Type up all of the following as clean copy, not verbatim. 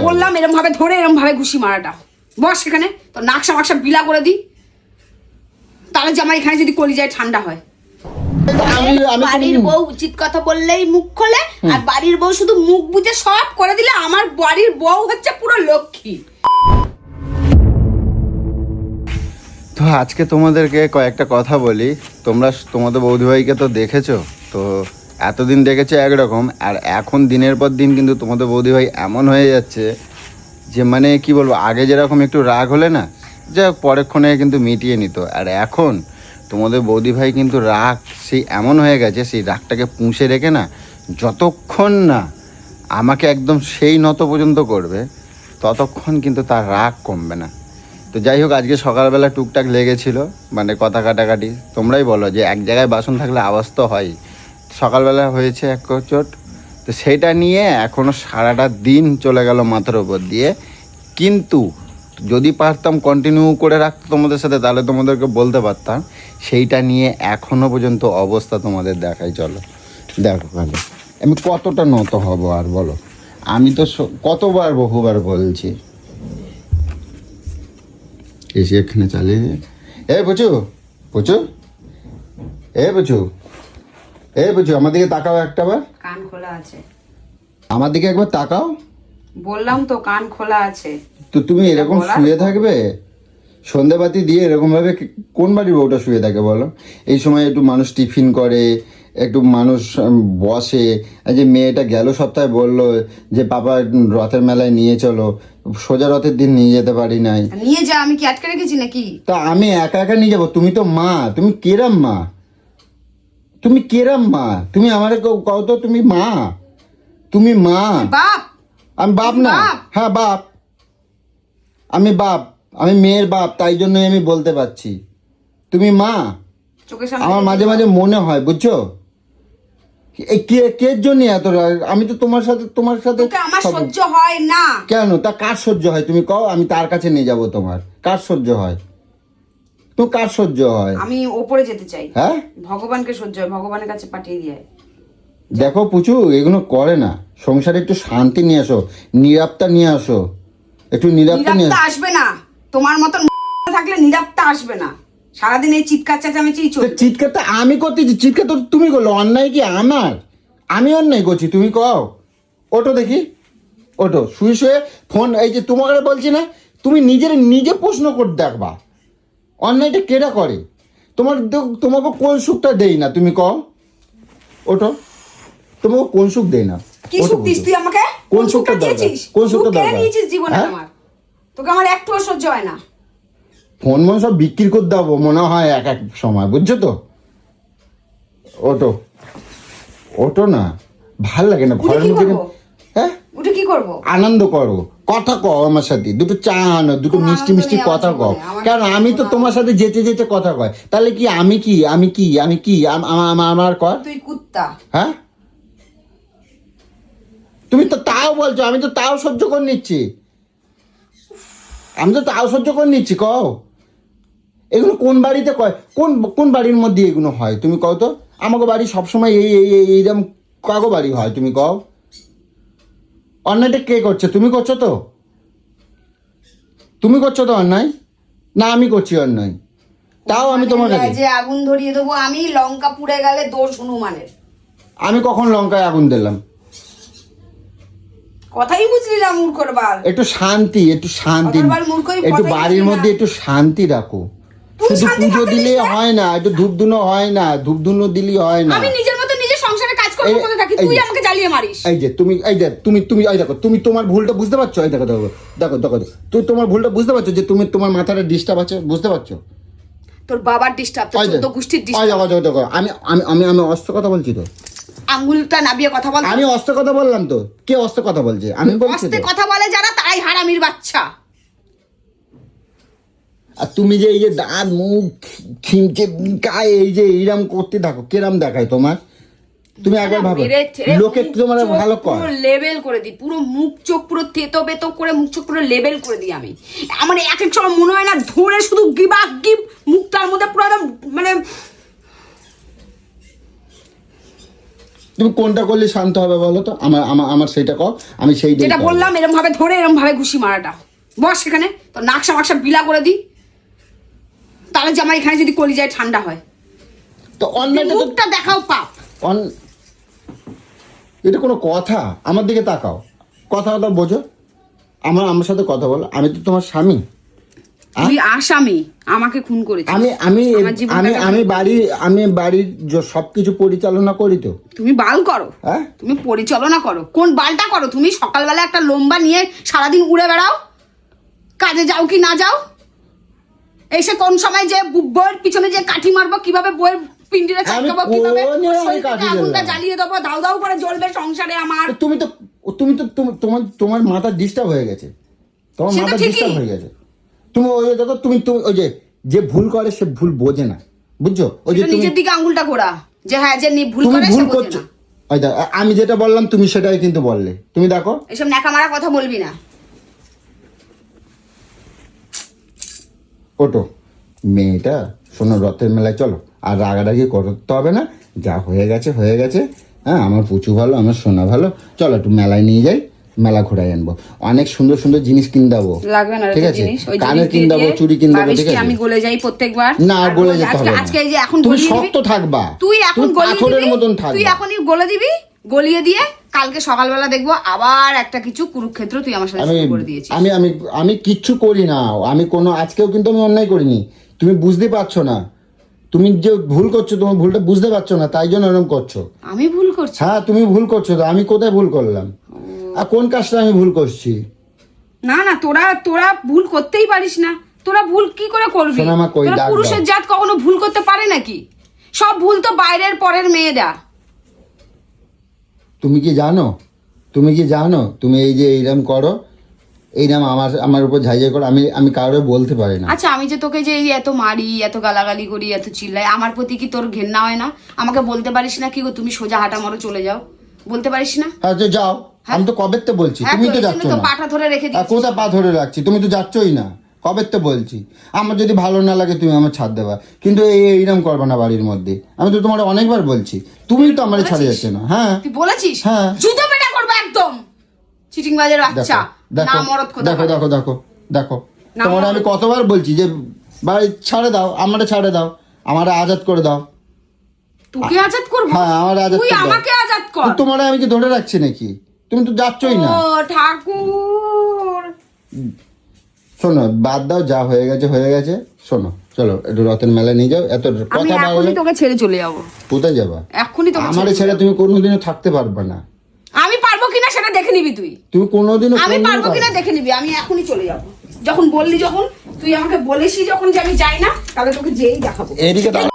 বললাম এরকম ভাবে ধরে এরকম ভাবে ঘুষি মারাটা। বস সেখানে তো নাকশা মাকশা বিলা করে দিই, তাহলে যে আমার এখানে যদি কলিজায় ঠান্ডা হয়। বাড়ির বউ উচিত কথা বললেই মুখ খোলে, আর বাড়ির বউ শুধু মুখ বুঝে সব করে দিলে আমার বাড়ির বউ হচ্ছে পুরো লক্ষ্মী। তো আজকে তোমাদেরকে কয়েকটা কথা বলি। তোমরা তোমাদের বৌদিভাইকে তো দেখেছো, তো এতদিন দেখেছো একরকম, আর এখন দিনের পর দিন কিন্তু তোমাদের বৌদিভাই এমন হয়ে যাচ্ছে যে মানে কি বলবো, আগে যেরকম একটু রাগ হলে না যা পরেক্ষণে কিন্তু মিটিয়ে নিত, আর এখন তোমাদের বৌদিভাই কিন্তু রাগ সেই এমন হয়ে গেছে, সেই রাগটাকে পুষে রেখে না যতক্ষণ না আমাকে একদম সেই নত পর্যন্ত করবে ততক্ষণ কিন্তু তার রাগ কমবে না। তো যাই হোক, আজকে সকালবেলা টুকটাক লেগেছিল, মানে কথা কাটাকাটি। তোমরাই বলো যে এক জায়গায় বাসন থাকলে আওয়াজ তো হয়। সকালবেলা হয়েছে এক চোট, তো সেইটা নিয়ে এখনও সারাটা দিন চলে গেল মাথার উপর দিয়ে। কিন্তু যদি পারতাম কন্টিনিউ করে রাখতে তোমাদের সাথে, তাহলে তোমাদেরকে বলতে পারতাম। সেইটা নিয়ে এখনও পর্যন্ত অবস্থা তোমাদের দেখাই। চলো দেখো ভালো আমি কতটা নত হব আর বলো। আমি তো কতবার বহুবার বলছি এসে এখানে চালিয়ে বুঝু বুঝু বুঝু বুঝু আমার দিকে তাকাও একটা বার। কান খোলা আছে, আমার দিকে একবার তাকাও। বললাম তো কান খোলা আছে। তো তুমি এরকম শুয়ে থাকবে সন্ধেবাতি দিয়ে এরকম ভাবে? কোন বাড়ির বউটা শুয়ে থাকে বলো? এই সময় একটু মানুষ টিফিন করে, একটু মানুষ বসে। এই যে মেয়েটা গেল সপ্তাহে বললো যে বাবা রথের মেলায় নিয়ে চলো, সোজা রথের দিন নিয়ে যেতে পারি নাই। নিয়ে যা, আমি কি আটকে রেখেছি নাকি? তা আমি একা একা নিয়ে যাবো? তুমি তো মা, তুমি কেরাম মা, তুমি কেরাম মা, তুমি আমার কও তো তুমি মা, তুমি মা। বাপ? আমি বাপ না? হ্যাঁ বাপ, আমি বাপ, আমি মেয়ের বাপ, তাই জন্যই আমি বলতে পারছি তুমি মা। আমার মাঝে মাঝে মনে হয় বুঝছো, এই কের জন্য এত রাগ? আমি তো তোমার সাথে আমার সহ্য হয় না। কেন? তা কার সহ্য হয় তুমি কও, আমি তার কাছে নিয়ে যাব। তোমার কার সহ্য হয়? তো কার সহ্য হয়? আমি ওপরে যেতে চাই। হ্যাঁ, ভগবানকে সহ্য হয়, ভগবানের কাছে পাঠিয়ে দিয়ে। দেখো পুচু, এগুলো করে না। সংসারে একটু শান্তি নিয়ে আসো, নিরাপত্তা নিয়ে আসো, একটু নিরাপত্তা নিয়ে আসবে না। তোমার মতন থাকলে নিরাপত্তা আসবে না। সারাদিন এই চিৎকার চেঁচামেচি চলছে। চিৎকারটা আমি করতেছি, চিৎকার তো তুমি করলো। অন্যায় কি আমার? আমি অন্যায় করছি? তুমি কও। ওটো দেখি, ওটো। শুয়ে শুয়ে ফোন, এই যে তোমাকে বলছি না, তুমি নিজে প্রশ্ন করতে দেখবা অন্যায়টা কেটা করে। তোমাকে কোন সুখটা দেই না? তুমি কও। ওটো, তোমাকে কোন সুখ দেই না? কি সুখ দিস তুই আমাকে? কোন সুখটা দরকার? কোন সুখটা দরকার জীবনে আমার? তোকে আমার একটুও সহ্য হয় না। ফোন মন সব বিক্রি করে দেবো মনে হয় এক এক সময়, বুঝছো তো। ওটো, ওটো না, ভাল লাগে না ঘরের মধ্যে। হ্যাঁ, উঠে কি করব? আনন্দ করো, কথা কও আমার সাথে, দুটো চা আনো, দুটো মিষ্টি মিষ্টি কথা কও। কারণ আমি তো তোমার সাথে যেতে যেতে কথা কয়, তাহলে কি আমি আমার কর। তুই কুত্তা। হ্যাঁ, তুমি তো তাও বলছো, আমি তো তাও সহ্য করে নিচ্ছি, কও। এগুলো কোন বাড়িতে কয়? কোন বাড়ির মধ্যে এগুলো হয় তুমি কও তো? আমাকে বাড়ি সবসময় এইরকম কাগো বাড়ি হয় তুমি কও। অন্যায়টা কে করছে? তুমি করছো তো? তুমি করছো তো অন্যায়? না আমি করছি অন্যায়? তাও আমি তোমার কাছে যে আগুন ধরিয়ে দেবো আমি, লঙ্কা পুড়ে গেলে দোষ হনুমানের। আমি কখন লঙ্কায় আগুন দিলাম? কথাই বুঝলি না মূর্খর বাল। একটু শান্তি, একটু বাড়ির মধ্যে একটু শান্তি রাখো। শুধু পুজো দিলে হয় না, একটু ধূপধুনো হয় না, ধূপধুনো দিলে হয় না। আমি নিজের মতো নিজে সংসারে কাজ করতে থাকি, তুই আমাকে জ্বালিয়ে মারিস। এই যে তুমি দেখো, তুমি তোমার ভুলটা বুঝতে পারছো? এই দেখো দেখো দেখো দেখো, তুই তোমার ভুলটা বুঝতে পারছো যে তুমি তোমার মাথাটা ডিস্টার্ব আছে, বুঝতে পারছো? তোর বাবার ডিস্টার্ব, তোর চোদ্দ গোষ্ঠীর ডিস্টার্ব। দেখো দেখো, আমি অস্ত্র কথা বলছি তো। আঙ্গুলটা নাবিয়ে কথা বল। আমি অস্ত্র কথা বললাম তো। কে অস্ত্র কথা বলছে? আমি বলছি। অস্ত্রে কথা বলে যারা, তাই হারামির বাচ্চা। আর তুমি যে এই যে দাঁত মুখ খিমচে গায়ে এই যে এইরাম করতে থাকো, কেরাম দেখায় তোমার? তুমি একবার ভাবো, লোকে তোমার ভালো কর। পুরো লেবেল করে দিই, পুরো মুখ চোখ পুরো তেতো বেতো করে মুখ চোখ পুরো লেবেল করে দিই আমি। আমার এক এক সময় মনে হয় না ধরে শুধু গিব মুখটার মধ্যে পুরো মানে তুমি কোনটা করলে শান্ত হবে বলো তো? আমার আমার আমার সেইটা কও, আমি সেইটা যেটা বললাম এরকম ভাবে ধরে এরকম ভাবে ঘুষি মারাটা। বস সেখানে, তো নাকশা মাকশা বিলা করে দিই, তাহলে যে আমার এখানে যদি কলিজায় ঠান্ডা হয়। তো অন্যটা মুখটা দেখাও পাপ। এটা কোনো কথা? আমার দিকে তাকাও, কথাটা বোঝো, আমার সাথে কথা বলো। আমি তো তোমার স্বামী। তুই আসামি, আমাকে খুন করেছিস। আমি আমি আমার জীবনটাকে- আমি আমি বাড়ির সবকিছু পরিচালনা করি তো। তুমি বাল করো, হ্যাঁ, তুমি পরিচালনা করো। কোন বালটা করো তুমি? সকালবেলা একটা লম্বা নিয়ে সারাদিন উড়ে বেড়াও, কাজে যাও কি না যাও, এসে কোন সময় যে বইয়ের পিছনে যে কাঠি মারবো, কিভাবে বইয়ের পিন্ডিটা চাপকাবো, কিভাবে আগুনটা জ্বালিয়ে দেবো, দাউ দাউ করে জ্বলবে সংসারে আমার। তুমি তো তোমার মাথা ডিস্টার্ব হয়ে গেছে, তোমার সেটা মাথা ঠিকই। ডিস্টার্ব হয়ে গেছে। তুমি ওই দেখো, তুমি ওই যে ভুল করে সে ভুল বোঝে না, বুঝছো? ওই যে এটা তুমি নিজের দিকে আঙুলটা ঘোরা, যে হ্যাঁ যে ভুল তুমি করে সে ভুল বোঝে করছো। না। ওই দেখো, আমি যেটা বললাম তুমি সেটাই কিন্তু বললে। তুমি দেখো, এসব ন্যাকামারা কথা বলবি না। ওটো মেয়েটা, শোনো, রথের মেলায় চলো, আর রাগারাগি করতে হবে না, যা হয়ে গেছে হয়ে গেছে। হ্যাঁ, আমার পুচু ভালো, আমার সোনা ভালো, চলো একটু মেলায় নিয়ে যাই, মেলা ঘুরাই আনবো, অনেক সুন্দর সুন্দর জিনিস কিনে দেবো। লাগবে না ঠিক আছে, জিনিস, ওই কানের জিনিস কিনে দিয়ে দেবো, দিয়ে চুড়ি কিনে দেবো, ভাবিস ঠিক কি আছে? আমি গলে যাই প্রত্যেকবার? না, আর গলে যেতে হবে না। আজকে এই যে এখন তুমি গলিয়ে শক্ত দিবি, থাকবা, তুই এখন গলিয়ে পাথরের দিবি, মতন তুই থাকবা। এখনই গলে দিবি, গলিয়ে দিয়ে কালকে সকালবেলা দেখবো আবার একটা কিছু কুরুক্ষেত্র তুই আমার সাথে আমি শুরু করে দিয়েছিস। আমি আমি আমি কিচ্ছু করি না, আমি কোনো আজকেও কিন্তু আমি অন্যায় করিনি। তুমি বুঝতে পারছো না, তুমি যে ভুল করছো, তোমার ভুলটা বুঝতে পারছো না, তাই জন্য এরকম করছো। আমি ভুল করছি? হ্যাঁ, তুমি ভুল করছো তো। আমি কোথায় ভুল করলাম? আর কোন কাজটা আমি ভুল করছি? না না, তোরা ভুল করতেই পারিস না। তোরা ভুল কি করে করবি? শোনো, আমার কই তোরা ডাক পুরুষের দাও। জাত কখনো ভুল করতে পারে নাকি? সব ভুল তো বাইরের পরের মেয়েরা। তুমি কি জানো, তুমি এই যে এইরকম করো, এইরকম আমার উপর ঝাইঝাই করো, আমি কারোর বলতে পারি না। আচ্ছা, আমি যে তোকে যে এই এত মারি, এত গালাগালি করি, এত চিল্লাই, আমার প্রতি কি তোর ঘেন্না হয় না? আমাকে বলতে পারিস না কি গো তুমি সোজা হাঁটা মারো চলে যাও? বলতে পারিস না? হ্যাঁ, তো যাও। আমি তো কবে তো বলছি, হ্যাঁ, তুমি তো তো এই যাচ্ছ জন্য তো না। পাটা ধরে রেখে আর দিচ্ছিস। কোথায় পা ধরে রাখছি? তুমি তো যাচ্ছই না, কবে তো বলছি। আমার যদি ভালো না লাগে তুমি আমার ছাড় দেবা, কিন্তু এইরকম করবে না বাড়ির মধ্যে। আমি তো তোমার অনেকবার বলছি, তুমি তো আমার ছাড়ে যাচ্ছে না। হ্যাঁ, তুই বলেছিস? হ্যাঁ। জুতো পেটা করবো একদম, চিটিং বাজের বাচ্চা। দেখো না মরদ কোথা? দেখো দেখো দেখো দেখো, না, তোমার আমি মরদ। কতবার বলছি যে বাড়ি ছেড়ে দাও, আমারে ছেড়ে দাও, আমারে আজাদ করে দাও। তোকে আজাদ করবো? হ্যাঁ, আমার আজাদ তুই করে দাও। আমাকে আজাদ কর। তোমার আমি কি ধরে রাখছি নাকি? তুমি তো যাচ্ছই না। ও ঠাকুর, শোনো, বাদ দাও, যা হয়ে গেছে হয়ে গেছে। শোনো, চলো একটু রথের মেলায় নিয়ে যাও। এত আমি কথা এখনই বাড়ালে তোকে ছেড়ে চলে যাবো। কোথায় যাবা? এখনই তোকে আমার ছেড়ে ছেড়ে চলে তুমি কোনোদিনও থাকতে পারবে না। যাবো। আমি পারবো কিনা সেটা দেখে নিবি তুই। তুমি কোনোদিনও আমি কোনোদিনও পারবো কিনা পারবে না। দেখে নিবি। আমি এখনই চলে যাবো। যখন বললি, যখন তুই আমাকে বলেছি যখন যে আমি যাই না, তাহলে তোকে যেই দেখাবো। এদিকে দাঁড়াও।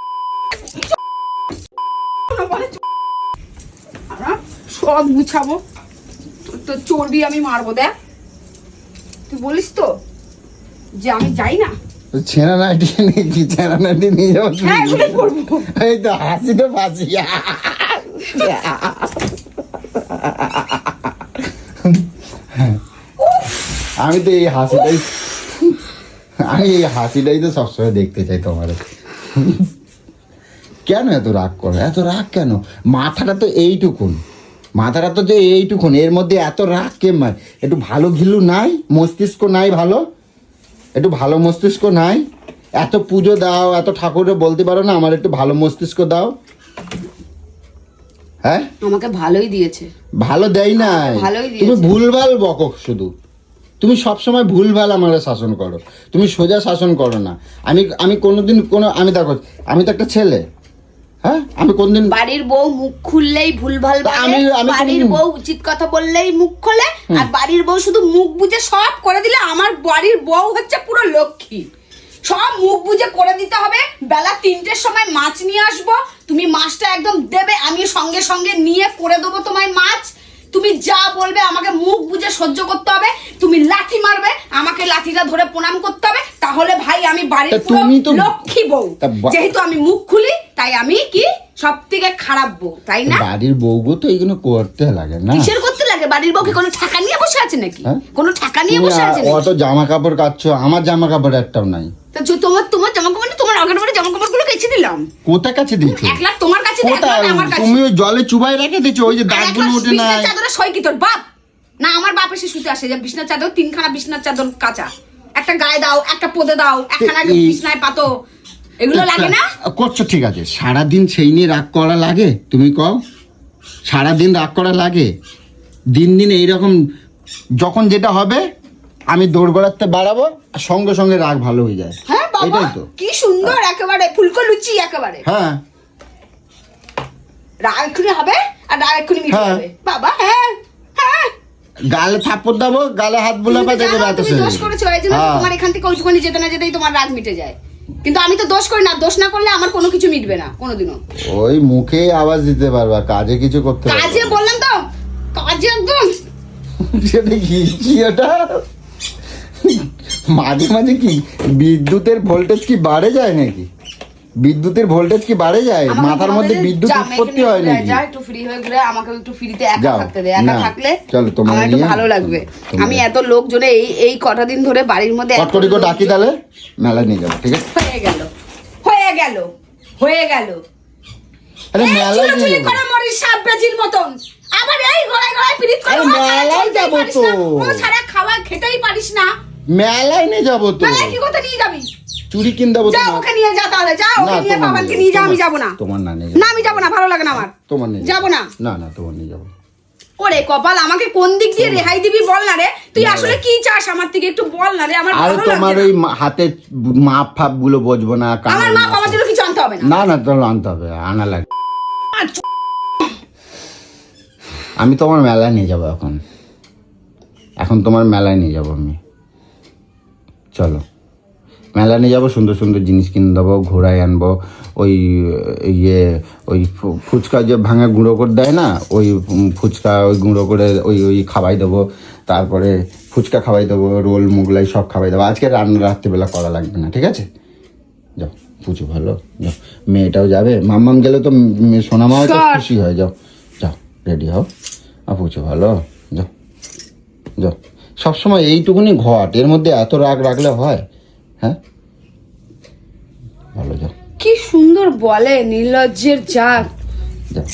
সব গুছাবো, তো চর্বি আমি মারবো। দেখ, তুই বলিস তো যে আমি যাই না। ছেঁড়া নাইটি নিয়েছি, ছেঁড়া নাইটি নিয়ে যাবো। হ্যাঁ, এগুলোই করবো। এই তো হাসিটা ফাঁসি। আমি তো এই হাসিটাই তো সবসময় দেখতে চাই তোমার। কেন এত রাগ করো? এত রাগ কেন? মাথাটা তো এইটুকুন, এর মধ্যে এত রাগ কেমন? একটু ভালো ঘিলু নাই, মস্তিষ্ক নাই ভালো, একটু ভালো মস্তিষ্ক নাই? এত পুজো দাও, এত ঠাকুরে বলতে পারো না আমার একটু ভালো মস্তিষ্ক দাও? হ্যাঁ, আমাকে ভালোই দিয়েছে। ভালো দেয় নাই, ভালোই দিয়েছে। তুমি ভুলভাল বকো শুধু। তুমি সবসময় ভুলভাল আমার শাসন করো, তুমি সোজা শাসন করো না। আমি কোনোদিন আমি দেখো, আমি তো একটা ছেলে। হ্যাঁ, আমি কোনদিন বাড়ির বউ মুখ খুললেই ভুলভাল বলে, আমি বাড়ির বউ উচিত কথা বললেই মুখ খোলে, আর বাড়ির বউ শুধু মুখ বুজে সব করে দিলে। আমার বাড়ির বউ হচ্ছে পুরো লক্ষ্মী। সব মুখ বুজে করে দিতে হবে। বেলা 3টের সময় মাছ নিয়ে আসবো, তুমি মাছটা একদম দেবে, আমি সঙ্গে সঙ্গে নিয়ে করে দেবো তোমায় মাছ। তুমি যা বলবে আমাকে মুখ বুজে সহ্য করতে হবে। তুমি লাঠি মারবে, আমাকে লাঠিটা ধরে প্রণাম করতে হবে। তাহলে ভাই আমি বাড়ির তা পুরো তুমি তো লক্ষ্মী বউ। যেহেতু আমি মুখ খুলি, তাই আমি কি সব থেকে খারাপ বউ, তাই না? বাড়ির বউগো তো এইগুলো করতে লাগে না। কিসের করতে লাগে? বাড়ির বউ কি কোনো ঠাকা নিয়ে বসে আছে নাকি? হ্যাঁ? কোনো ঠাকা নিয়ে তুমি বসে আছে অত নাকি? জামা কাপড় কাচ্ছ, আমার জামা কাপড় একটাও নাই। তো তা তোমার জামা কাপড় তোমার আগের বারে জামা কাপড় গুলো কেচে দিলাম। কোথায় কাছে দিচ্ছ? 1 লাখ তোমার কাছে, 1 লাখ আমার কাছে। তুমি ওই জলে চুবাই রেখে দিচ্ছ, ওই যে দাগগুলো ওঠে না। বিছনার চাদরে সই কি তোর বাপ? না আমার বাপ এসে শুতে আসে যে বিছনার চাদর 3খানা বিছনার চাদর কাঁচা, একটা গায়ে দাও, একটা পদে দাও, একখানা বিছনায় পাতো, এগুলো লাগে না? করছো ঠিক আছে, সারাদিন সেই নিয়ে রাগ করা লাগে? তুমি কও, সারাদিন রাগ করা লাগে? দিন দিন এইরকম যখন যেটা হবে আমি দৌড় বেড়াতে বাড়াবো, আর সঙ্গে সঙ্গে রাগ ভালো হয়ে যায়। হ্যাঁ বাবা, এটাই তো। কি সুন্দর একেবারে ফুলকো লুচি একেবারে। হ্যাঁ, রাগ এক্ষুনি হবে আর রাগ এক্ষুনি মিটে হ্যাঁ। যাবে বাবা। হ্যাঁ হ্যাঁ, গালে থাপ্পড় দেবো, গালে হাত বুলাবা, দেখবে রাত তুমি দোষ করেছো, এই জন্য তো তোমার এখান থেকে ওইটুকুনি যেতে না যেতেই তোমার রাগ মিটে যায়। কিন্তু আমি তো দোষ করি না, দোষ না করলে আমার কোনো কিছু মিটবে না কোনোদিনও। ওই মুখে আওয়াজ দিতে পারবা, কাজে কিছু করতে পারবা। কাজে বললাম তো, কাজে একদম। সেটা কি ওটা মাঝে মাঝে কি বিদ্যুতের ভোল্টেজ কি বাড়ে যায় নাকি? বিদ্যুতের ভোল্টেজ কি বাড়ে যায়? মাথার মধ্যে বিদ্যুৎ উৎপত্তি হয় নাকি? যা একটু ফ্রি হয়ে গেলে আমাকে একটু ফ্রিতে একা যাও। থাকতে দে, একা না, থাকলে চলো তোমার আমার একটু নিয়ে ভালো লাগবে। তোমরা- আমি এত লোকজনে এই কটা দিন ধরে বাড়ির মধ্যে এত কটকটি করে ডাকি, লোকজন- তাহলে মেলা নিয়ে যাবো, ঠিক আছে? হয়ে গেল হয়ে গেল হয়ে গেল। আরে এই মেলায় চুলোচুলি নিয়ে যাবো। করে মরিস সাপ বেজির মতন। আবার এই গলায় গলায় পিরিত করে আরে ও ছাড়া মেলায় চলতেই যাবো পারিস তো। না, ও ছাড়া খাওয়া খেতেই পারিস না। মেলায় নিয়ে যাবো তো, মেলায় কি করতে নিয়ে যাবি? চুরি কিন দেবো যা তোমার। ওকে নিয়ে যা, তাহলে যা না, ওকে নিয়ে তোমার বাবানকে নিয়ে নিয়ে যা, যাবো। আমি যাবো না। তোমার না নিয়ে না আমি যাবো না, ভালো লাগে না আমার। তোমার নিয়ে যাবো না। না না, তোমার নিয়ে যাবো। ওরে কপাল, আমাকে কোন দিক দিয়ে রেহাই দিবি বল না রে। তুই আসলে কি চাস আমার থেকে একটু বল না রে, আমার আরে ভালো তোমার লাগছে ওই না। হাতে মাপ ফাপ গুলো বসবো না, আমার কানের মা মাপ- আমার জন্য কিছু আনতে হবে না। না না, তাহলে আনতে হবে, আনা লাগে। আর আমি তোমার মেলায় নিয়ে যাবো এখন, এখন তোমার মেলায় নিয়ে যাবো আমি। চলো মেলায় নিয়ে যাবো, সুন্দর সুন্দর জিনিস কিনে দেবো, ঘোড়ায় আনবো, ওই ওই ফুচকা যে ভাঙা গুঁড়ো করে দেয় না, ওই ফুচকা ওই গুঁড়ো করে ওই খাওয়াই দেবো, তারপরে ফুচকা খাওয়াই দেবো, রোল মোগলাই সব খাওয়াই দেবো। আজকে রাত্রিবেলা করা লাগবে না, ঠিক আছে? যাও, পুচু ভালো, যাও। মেয়েটাও যাবে, মাম্মাম গেলে তো সোনামাও তো সর। খুশি হয়। যাও যাও, রেডি হও। আর পুচু ভালো, যাও যাও। সবসময় এইটুকুনি ঘট, এর মধ্যে এত রাগ রাখলে হয়? হ্যাঁ, ভালো, যাও কি সুন্দর বলে, নির্লজ্জের জাত। যাও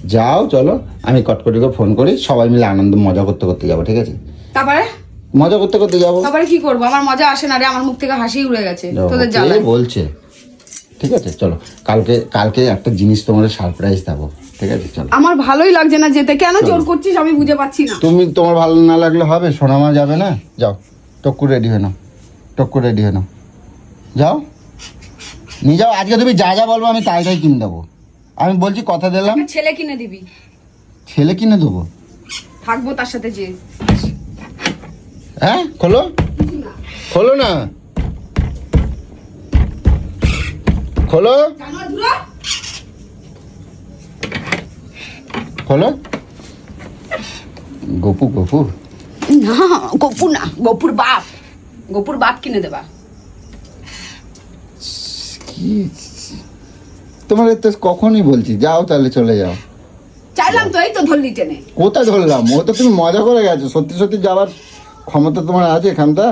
যাও। চলো আমি কটকটি করে ফোন করি, সবাই মিলে আনন্দ মজা করতে করতে যাবো, ঠিক আছে? তারপরে মজা করতে করতে যাবো। তারপরে কি করবো? আমার মজা আসে না রে, আমার মুখ থেকে হাসি উড়ে গেছে যাও, তোদের কে জ্বালায়। বলছে? ঠিক আছে চলো, কালকে একটা জিনিস তোমার সারপ্রাইজ দেবো, ঠিক আছে? চলো। আমার ভালোই লাগছে না যেতে, কেন জোর করছিস আমি বুঝে পাচ্ছি না। তুমি তোমার ভালো না লাগলে হবে? সোনামা যাবে না? যাও, টক্কু রেডি হয়ে নাও, টক্কু রেডি হয়ে নাও, যাও নিয়ে যাও। আজকে তুমি যা যা বলবো আমি তাই তাই কিনে দেবো। আমি বলছি, কথা দিলাম। একটা ছেলে কিনে দিবি, ছেলে কিনে দেবো। থাকবো তার সাথে যে। হ্যাঁ, খোলো খোলো না, খোলো জানোয়ার ধুলো। খোলো। গপু গপু না গপুর না, গপুর বাপ কিনে দেবা। কি তোমার তো কখনই বলছি, যাও তাহলে চলে যাও। চাইলাম তো, এই তো ধরলি টেনে। কোথায় ধরলাম? ও তো তুমি মজা করে গেছো, সত্যি সত্যি যাওয়ার ক্ষমতা তোমার আছে এখানটা?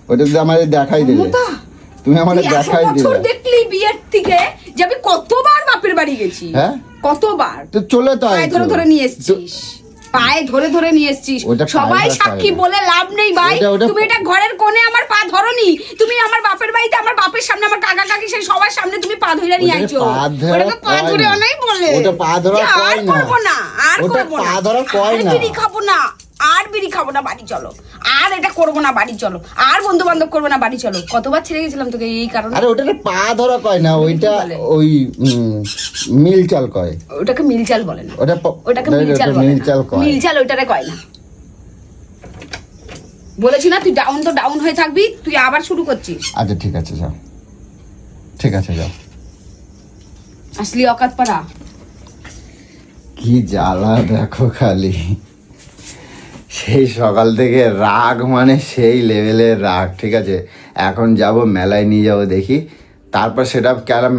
ওটা যদি আমার দেখাই দিলে, ক্ষমতা? তুমি আমার তুই এত দেখাই বছর দিলে। দেখলি বিয়ের থেকে যে আমি কতবার বাপের বাড়ি গেছি। হ্যাঁ? কতবার তো চলে তো পায়ে আইছো। ধরে ধরে নিয়ে এসেছিস, পায়ে ধরে ধরে নিয়ে এসেছিস। ওটা সবাই পায়ে সাক্ষী ধরা বলে লাভ নেই ভাই। ওটা- তুমি এটা ঘরের কোণে আমার পা ধরনি, তুমি আমার বাপের বাড়িতে আমার বাপের সামনে আমার কাকা কাকি সেই সবার সামনে তুমি পা ধরে নিয়ে ওটাকে আইছো। পা ধরা ওটাকে পা কয় ধরে না। অনেক বলে। ওটা পা ধরা যে কয় আর না। করবো না, আর ওটা করবো পা না, ধরা কয় আর না। বিড়ি খাবো না, আর বিড়ি খাবো না, বাড়ি চলো। আর এটা করবো না, বাড়ি চলো। আর বন্ধু বান্ধব করবো না, বাড়ি চলো। কতবার ছেড়ে গেছিলাম তোকে এই কারণে। আরে ওটাকে পা ধরা কয় না, ওইটা বলে? ওই মিল চাল কয়। ওটাকে মিলচাল বলে না, ওটা ওটাকে মিলচাল বলে মিল চাল না। কয়। মিলচাল ওইটারে কয় না। বলেছি না, তুই ডাউন তো ডাউন হয়ে থাকবি, তুই আবার শুরু করছিস। আচ্ছা ঠিক আছে, যাও, ঠিক আছে যাও। আসলি অকাত পাড়া। কি জ্বালা দেখো খালি, সেই সকাল থেকে রাগ, মানে সেই লেভেলের রাগ। ঠিক আছে, এখন যাব মেলায় নিয়ে যাব, দেখি তারপর সেটা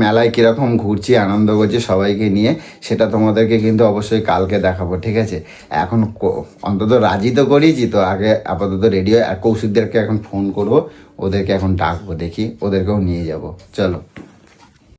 মেলায় কীরকম ঘুরছি আনন্দ করছি সবাইকে নিয়ে, সেটা তোমাদেরকে কিন্তু অবশ্যই কালকে দেখাবো, ঠিক আছে? এখন অন্তত রাজি তো করিয়েছি, তো আগে আপাতত রেডি হয়। আর কৌশিকদেরকে এখন ফোন করবো, ওদেরকে এখন ডাকবো, দেখি ওদেরকেও নিয়ে যাব। চলো।